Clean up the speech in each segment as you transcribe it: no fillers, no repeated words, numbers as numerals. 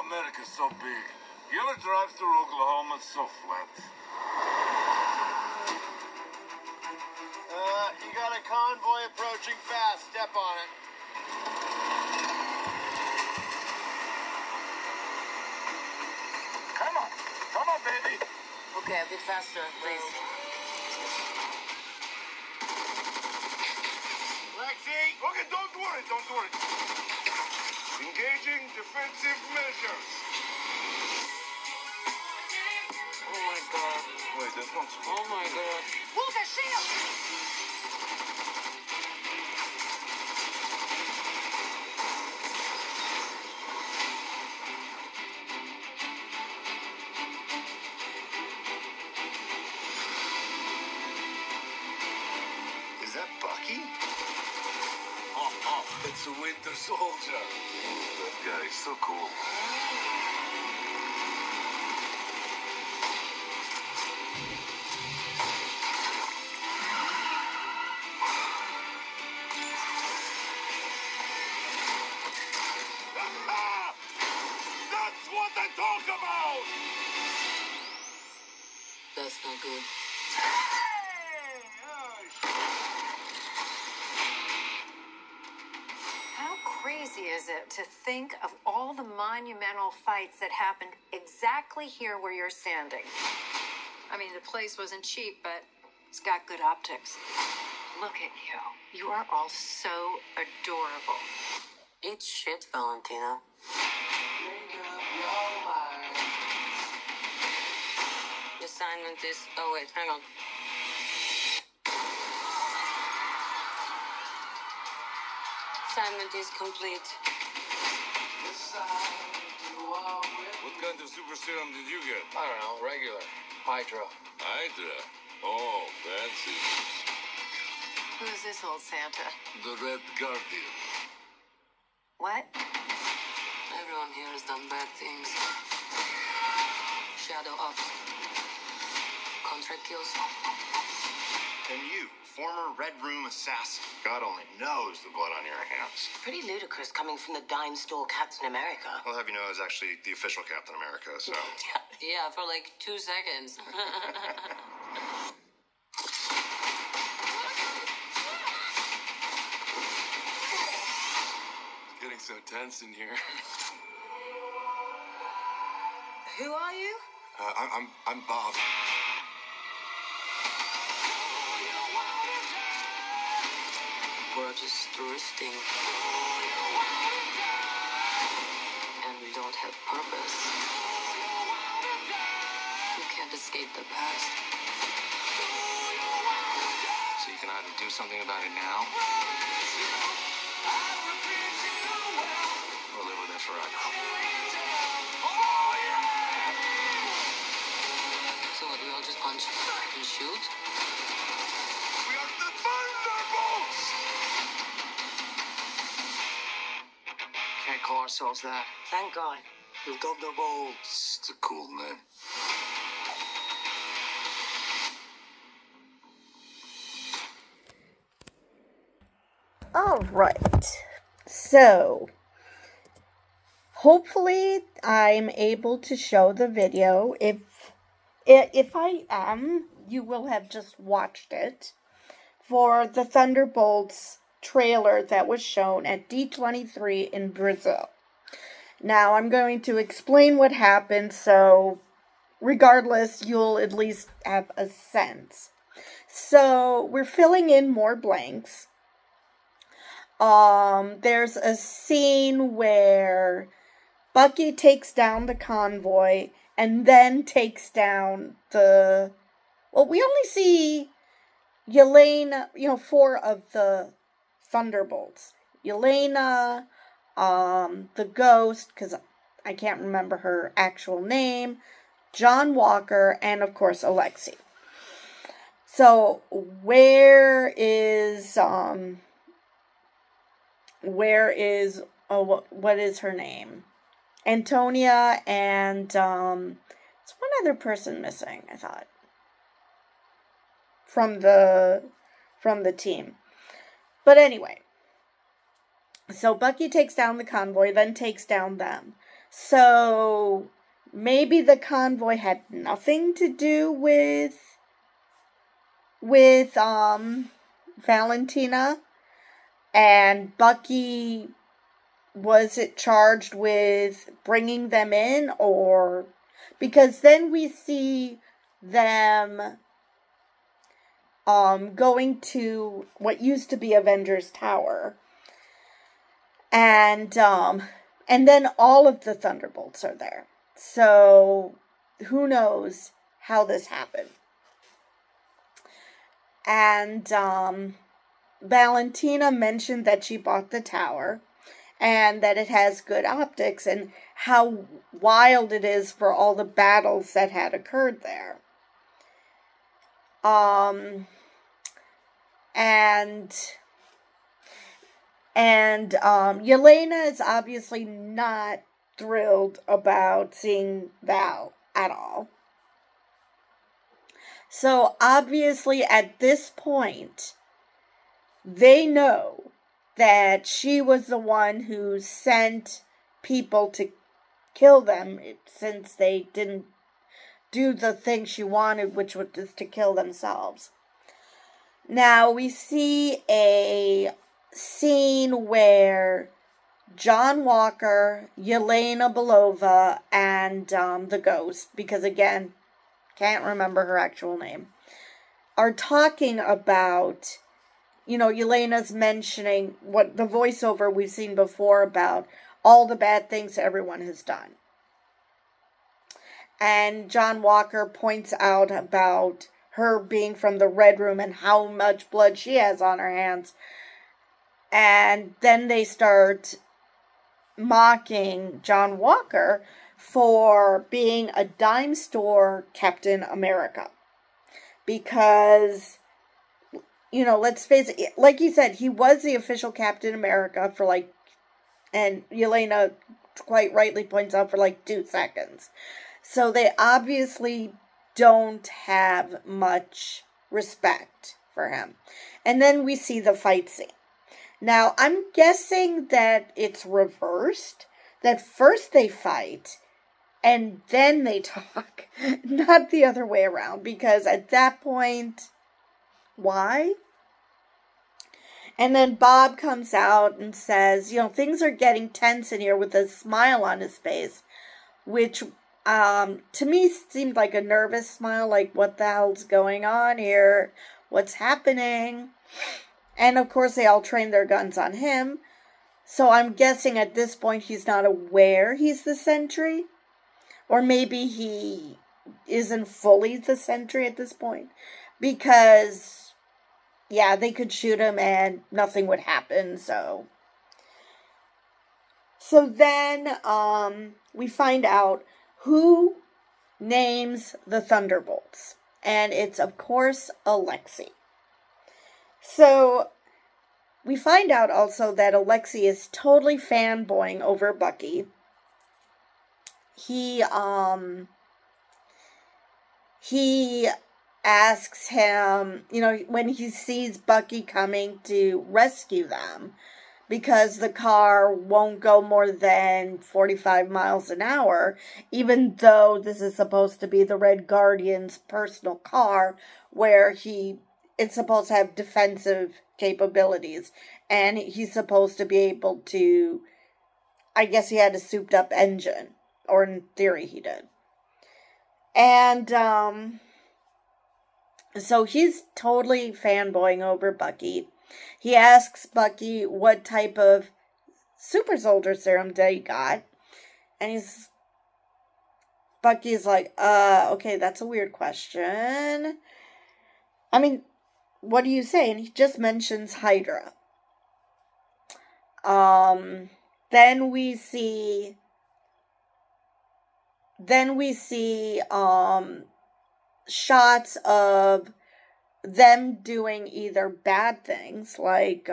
America's so big. You ever drive through Oklahoma? It's so flat. You got a convoy approaching fast. Step on it. Come on, baby. Okay, a bit faster, please. Lexi! Okay, don't worry. Engaging defensive measures. Oh my god. Wait, that's not so. Oh my god. Luca, shield! Is that Bucky? It's a Winter Soldier. That guy is so cool. That's what I talk about! That's not good. How crazy is it to think of all the monumental fights that happened exactly here where you're standing? I mean, the place wasn't cheap, but it's got good optics. Look at you. You are all so adorable. Eat shit, Valentina. The assignment is... Oh, wait, hang on. Assignment is complete. What kind of super serum did you get? I don't know, regular. Hydra. Hydra. Oh, fancy. Who is this old Santa? The Red Guardian. What? Everyone here has done bad things. Shadow ops. Contract kills. And you, former Red Room assassin. God only knows the blood on your hands. Pretty ludicrous coming from the dime store Captain America. I'll have you know I was actually the official Captain America, so... Yeah, for like 2 seconds. It's getting so tense in here. Who are you? I'm Bob. We're just thrusting. And we don't have purpose. You can't escape the past. So you can either do something about it now, or live with it forever. So what, we all just punch and shoot? We are the Thunderbolts! Can't call ourselves that. Thank God. The Thunderbolts. It's a cool name. All right. So, hopefully I'm able to show the video. If I am, you will have just watched it, for the Thunderbolts trailer that was shown at D23 in Brazil. Now, I'm going to explain what happened, so regardless, you'll at least have a sense. So, we're filling in more blanks. There's a scene where Bucky takes down the convoy and then takes down the... Well, we only see Yelena, 4 of the Thunderbolts. Yelena, the Ghost, because I can't remember her actual name, John Walker, and of course Alexei. So, what is her name? Antonia, and it's one other person missing, I thought, from the team. But anyway, so Bucky takes down the convoy, then takes down them. So maybe the convoy had nothing to do with Valentina, and Bucky was it charged with bringing them in, or because then we see them going to what used to be Avengers Tower, and then all of the Thunderbolts are there. So who knows how this happened. And Valentina mentioned that she bought the tower and that it has good optics and how wild it is for all the battles that had occurred there. Yelena is obviously not thrilled about seeing Val at all. So obviously at this point, they know that she was the one who sent people to kill them, since they didn't do the thing she wanted, which was just to kill themselves. Now we see a scene where John Walker, Yelena Belova, and the Ghost, because again, can't remember her actual name, are talking about, Yelena's mentioning what the voiceover we've seen before about all the bad things everyone has done. And John Walker points out about her being from the Red Room and how much blood she has on her hands. And then they start mocking John Walker for being a dime store Captain America. Because, let's face it, like you said, he was the official Captain America for and Yelena quite rightly points out, for 2 seconds. So they obviously don't have much respect for him. And then we see the fight scene. Now, I'm guessing that it's reversed. That first they fight, and then they talk. Not the other way around. Because at that point, why? And then Bob comes out and says, things are getting tense in here, with a smile on his face. Which, to me, seemed like a nervous smile. Like, what the hell's going on here? What's happening? And, of course, they all train their guns on him. So I'm guessing at this point he's not aware he's the Sentry. Or maybe he isn't fully the Sentry at this point. Because, yeah, they could shoot him and nothing would happen, so. So then we find out who names the Thunderbolts. And it's, of course, Alexei. So, we find out also that Alexei is totally fanboying over Bucky. He asks him, when he sees Bucky coming to rescue them, because the car won't go more than 45 miles an hour, even though this is supposed to be the Red Guardian's personal car, where it's supposed to have defensive capabilities, and he's supposed to be able to, I guess he had a souped up engine, or in theory he did. And, so he's totally fanboying over Bucky. He asks Bucky what type of super soldier serum they got, and Bucky's like, okay, that's a weird question. I mean, what do you say? And he just mentions Hydra. Then we see shots of them doing either bad things, like,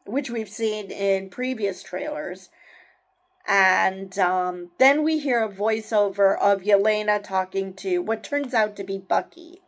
which we've seen in previous trailers, and then we hear a voiceover of Yelena talking to what turns out to be Bucky,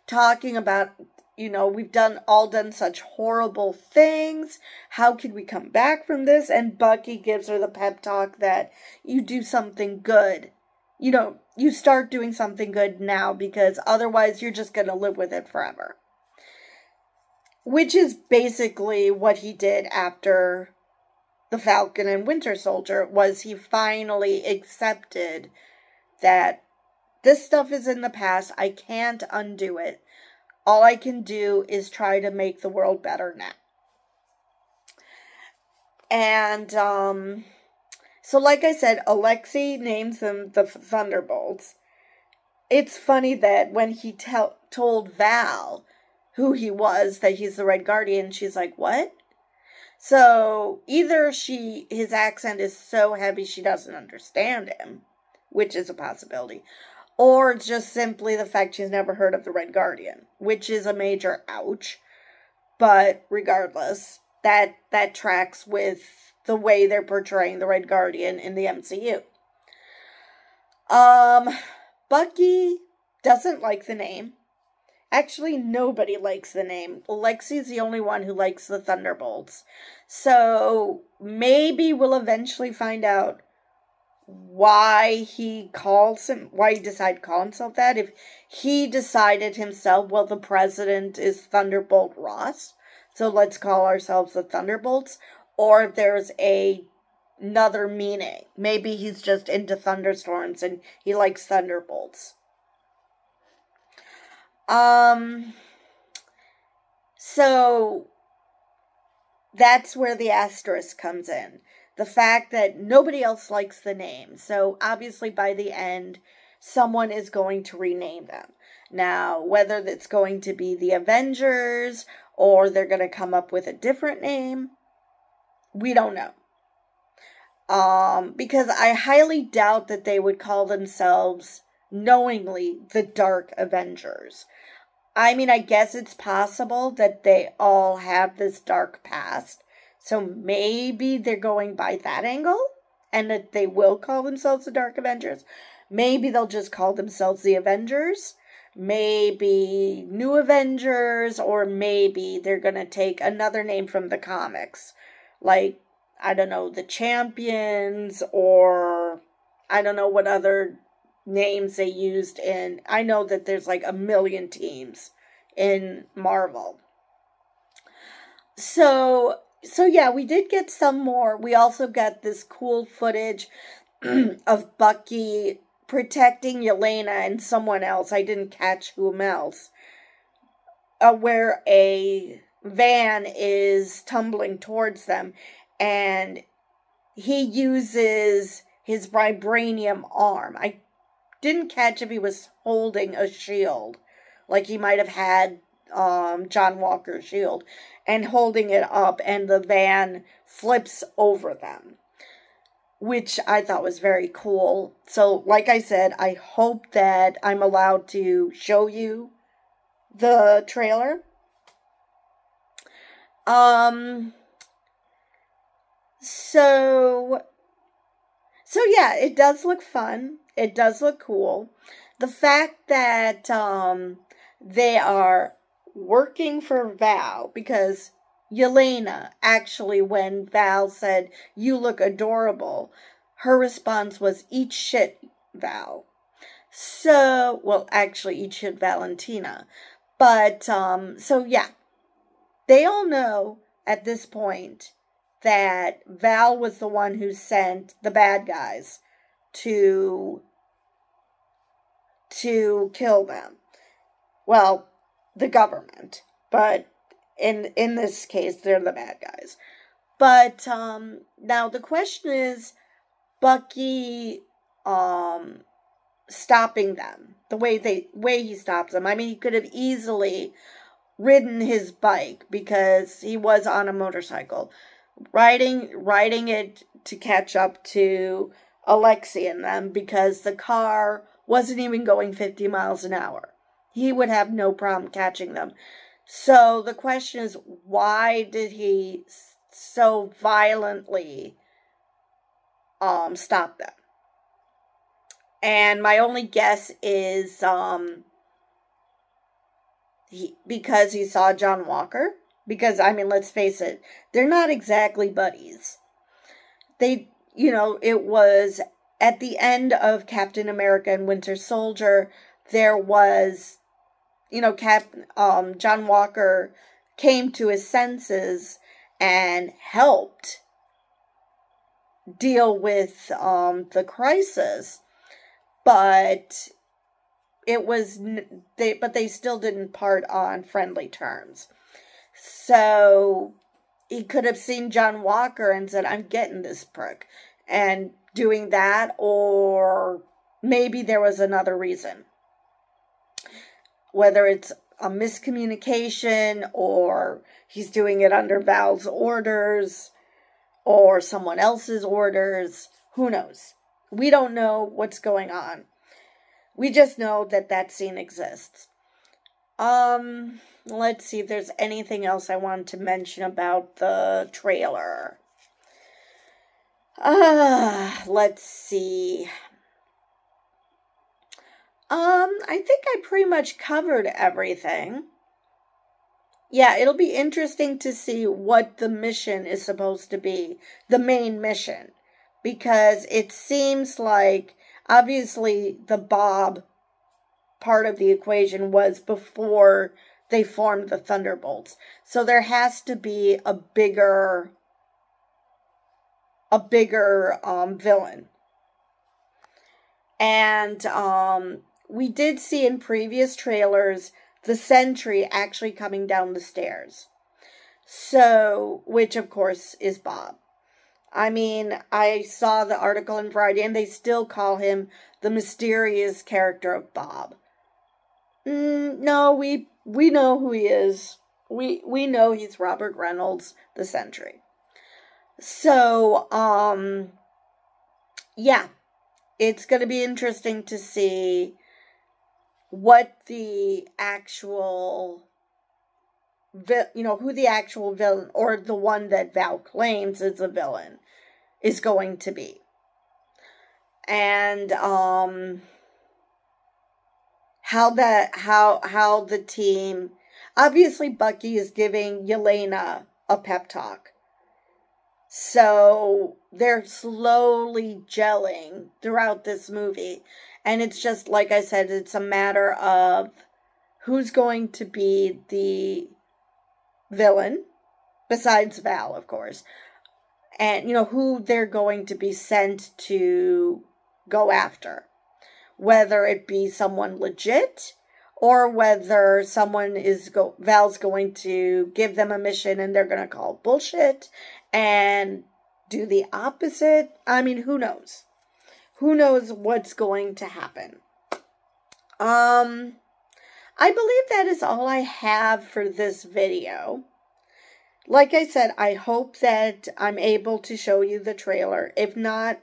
talking about you know, we've all done such horrible things. How could we come back from this? And Bucky gives her the pep talk that you do something good. You know, you start doing something good now because otherwise you're just going to live with it forever. Which is basically what he did after the Falcon and Winter Soldier, was he finally accepted that this stuff is in the past. I can't undo it. All I can do is try to make the world better now. And, so like I said, Alexei names them the Thunderbolts. It's funny that when he told Val who he was, that he's the Red Guardian, she's like, what? So either his accent is so heavy she doesn't understand him, which is a possibility, or just simply the fact she's never heard of the Red Guardian, which is a major ouch. But regardless, that tracks with the way they're portraying the Red Guardian in the MCU. Bucky doesn't like the name. Actually, nobody likes the name. Alexei's the only one who likes the Thunderbolts. So maybe we'll eventually find out why he decided to call himself that. If he decided himself, well, the president is Thunderbolt Ross, so let's call ourselves the Thunderbolts. Or if there's another meaning. Maybe he's just into thunderstorms and he likes thunderbolts. So that's where the asterisk comes in. The fact that nobody else likes the name. So obviously by the end, someone is going to rename them. Now, whether it's going to be the Avengers or they're going to come up with a different name, we don't know. Because I highly doubt that they would call themselves knowingly the Dark Avengers. I mean, I guess it's possible that they all have this dark past. So maybe they're going by that angle and that they will call themselves the Dark Avengers. Maybe they'll just call themselves the Avengers. Maybe New Avengers, or maybe they're going to take another name from the comics. Like, I don't know, the Champions, or I don't know what other names they used in. I know that there's like a million teams in Marvel. So yeah, we did get some more. We also got this cool footage of Bucky protecting Yelena and someone else. I didn't catch whom else. Where a van is tumbling towards them, and he uses his vibranium arm. I didn't catch if he was holding a shield, like he might have had John Walker's shield, and holding it up, and the van flips over them, which I thought was very cool. So, like I said, I hope that I'm allowed to show you the trailer. So yeah, it does look fun. It does look cool. The fact that they are working for Val, because Yelena, actually, when Val said, "You look adorable," her response was, "Eat shit, Val." So, well, actually, eat shit, Valentina. But, so yeah, they all know at this point that Val was the one who sent the bad guys to kill them. Well, the government, but in this case, they're the bad guys. But, now the question is, Bucky, stopping them, the way he stops them. I mean, he could have easily ridden his bike, because he was on a motorcycle, riding it to catch up to Alexei and them, because the car wasn't even going 50 miles an hour. He would have no problem catching them. So the question is, why did he so violently stop them? And my only guess is because he saw John Walker. Because, I mean, let's face it, they're not exactly buddies. They, it was at the end of Captain America and Winter Soldier, there was, John Walker came to his senses and helped deal with the crisis, but they still didn't part on friendly terms. So he could have seen John Walker and said, I'm getting this prick, and doing that, or maybe there was another reason. Whether it's a miscommunication, or he's doing it under Val's orders, or someone else's orders, who knows? We don't know what's going on. We just know that scene exists. Let's see if there's anything else I wanted to mention about the trailer. Let's see. I think I pretty much covered everything. Yeah, it'll be interesting to see what the mission is supposed to be, the main mission, because it seems like, obviously, the Bob part of the equation was before they formed the Thunderbolts. So there has to be a bigger villain. And we did see in previous trailers the Sentry actually coming down the stairs. So, which of course is Bob. I mean, I saw the article in Variety and they still call him the mysterious character of Bob. No, we know who he is. We know he's Robert Reynolds, the Sentry. So, yeah, it's going to be interesting to see what the actual, who the actual villain, or the one that Val claims is a villain, is going to be. And, how the team, obviously Bucky is giving Yelena a pep talk. So they're slowly gelling throughout this movie. And it's just, like I said, it's a matter of who's going to be the villain, besides Val, of course. And, who they're going to be sent to go after. Whether it be someone legit, or whether someone Val's going to give them a mission and they're going to call bullshit and do the opposite. I mean, who knows? Who knows what's going to happen? I believe that is all I have for this video. Like I said, I hope that I'm able to show you the trailer. If not,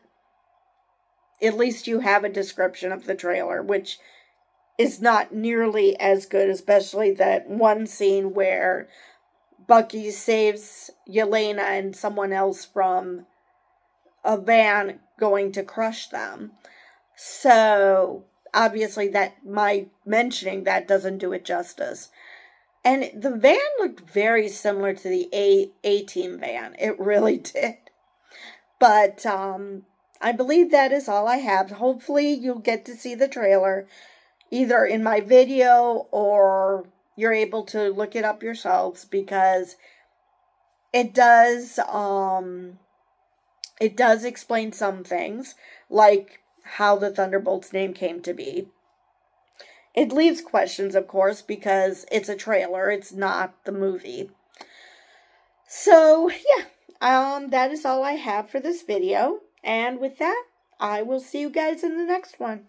at least you have a description of the trailer, which is not nearly as good, especially that one scene where Bucky saves Yelena and someone else from a van going to crush them. So, obviously, my mentioning that doesn't do it justice. And the van looked very similar to the A-Team van. It really did. But, I believe that is all I have. Hopefully you'll get to see the trailer either in my video or you're able to look it up yourselves, because it does explain some things, like how the Thunderbolts name came to be. It leaves questions, of course, because it's a trailer, it's not the movie. So, yeah, that is all I have for this video. And with that, I will see you guys in the next one.